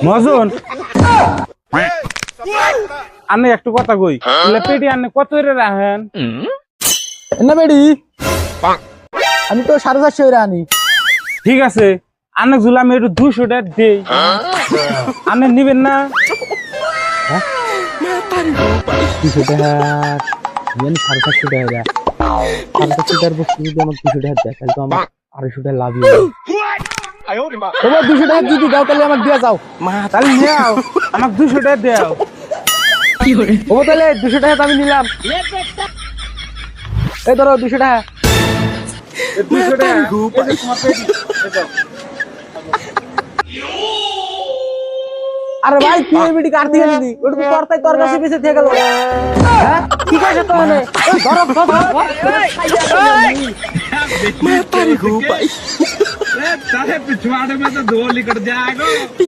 মজন আনে একটু কথা কই পেটি আনে কত করে রাখেন না বেডি আমি তো 450 আনি। ঠিক আছে আনে জুলা আমি একটু 200 টাকা দেই আনে নিবেন না 200 টাকা ইয়ানি 450 টাকা 450 টাকার বস্তু যদি আমাকে 200 টাকা দেয় তাহলে তো আমার 250 টাকা লাভ হবে। তোমার 200 টাকা যদি দাও তাহলে আমাকে দিয়া যাও। তাহলে নাও আমাকে 200 টাকা দাও ও তাহলে 200 টাকা তো আমি নিলাম। এই ধরো 200 টাকা। 200 টাকা এই যে তোমার পেটি এই দাও। আরে ভাই তুই এই বিটি কাট দিয়ে দিলি ওটা তো তোর কাছে বেঁচে থেকে গেল। হ্যাঁ ঠিক আছে তো মানে ধরো मैं तारी घूम पाई। पिछवाड़े में तो 2 निकट जाएगा।